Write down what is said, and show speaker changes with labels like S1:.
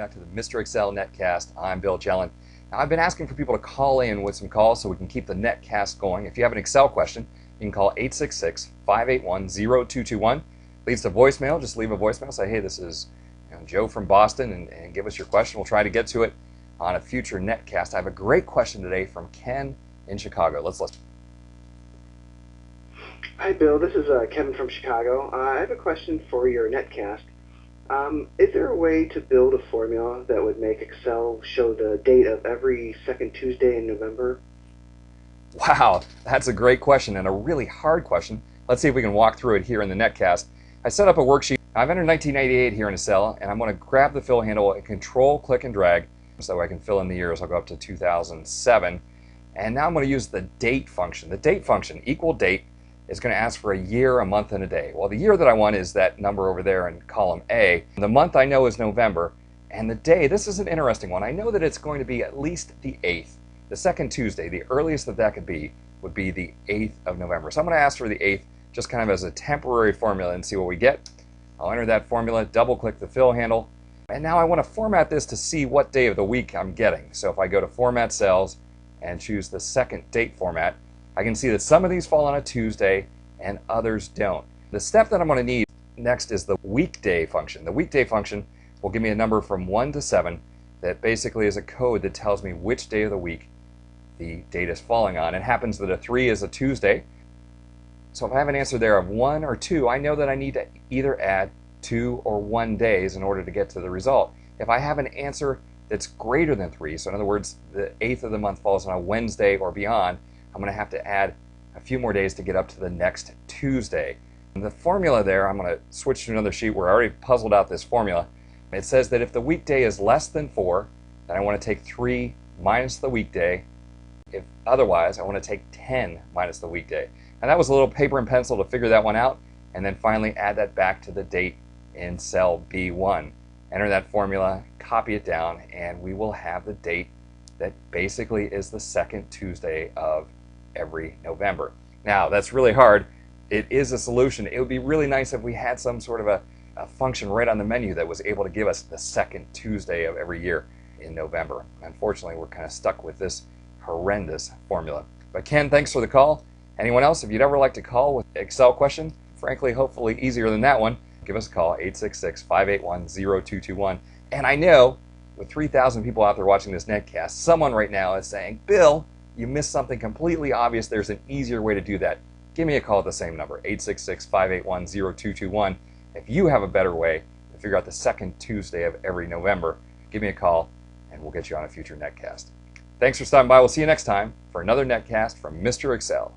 S1: Back to the Mr. Excel Netcast. I'm Bill Jelen. Now, I've been asking for people to call in with some calls so we can keep the Netcast going. If you have an Excel question, you can call 866-581-0221. Leads to voicemail. Just leave a voicemail. Say, hey, this is Joe from Boston, and give us your question. We'll try to get to it on a future Netcast. I have a great question today from Ken in Chicago. Let's listen.
S2: Hi, Bill. This is Kevin from Chicago. I have a question for your Netcast. Is there a way to build a formula that would make Excel show the date of every second Tuesday in November?
S1: Wow, that's a great question and a really hard question. Let's see if we can walk through it here in the Netcast. I set up a worksheet. I've entered 1988 here in Excel, and I'm going to grab the fill handle and Control, click, and drag so I can fill in the years. I'll go up to 2007. And now I'm going to use the date function. The date function, equal date, is going to ask for a year, a month, and a day. Well, the year that I want is that number over there in column A. The month I know is November, and the day, this is an interesting one. I know that it's going to be at least the 8th. The second Tuesday, the earliest that could be, would be the 8th of November. So I'm going to ask for the 8th just kind of as a temporary formula and see what we get. I'll enter that formula, double-click the fill handle, and now I want to format this to see what day of the week I'm getting. So if I go to Format Cells and choose the second date format, I can see that some of these fall on a Tuesday and others don't. The step that I'm going to need next is the Weekday function. The Weekday function will give me a number from 1 to 7 that basically is a code that tells me which day of the week the date is falling on. It happens that a 3 is a Tuesday. So if I have an answer there of 1 or 2, I know that I need to either add 2 or 1 days in order to get to the result. If I have an answer that's greater than 3, so in other words, the 8th of the month falls on a Wednesday or beyond, I'm going to have to add a few more days to get up to the next Tuesday. And the formula there, I'm going to switch to another sheet where I already puzzled out this formula. It says that if the weekday is less than 4, then I want to take 3 minus the weekday. If otherwise, I want to take 10 minus the weekday. And that was a little paper and pencil to figure that one out, and then finally add that back to the date in cell B1. Enter that formula, copy it down, and we will have the date that basically is the second Tuesday of every November. Now, that's really hard. It is a solution. It would be really nice if we had some sort of a function right on the menu that was able to give us the second Tuesday of every year in November. Unfortunately, we're kind of stuck with this horrendous formula. But Ken, thanks for the call. Anyone else, if you'd ever like to call with an Excel question, frankly, hopefully easier than that one, give us a call, 866-581-0221. And I know, with 3,000 people out there watching this Netcast, someone right now is saying, Bill, you missed something completely obvious. There's an easier way to do that. Give me a call at the same number, 866-581-0221. If you have a better way to figure out the second Tuesday of every November, give me a call and we'll get you on a future Netcast. Thanks for stopping by. We'll see you next time for another Netcast from Mr. Excel.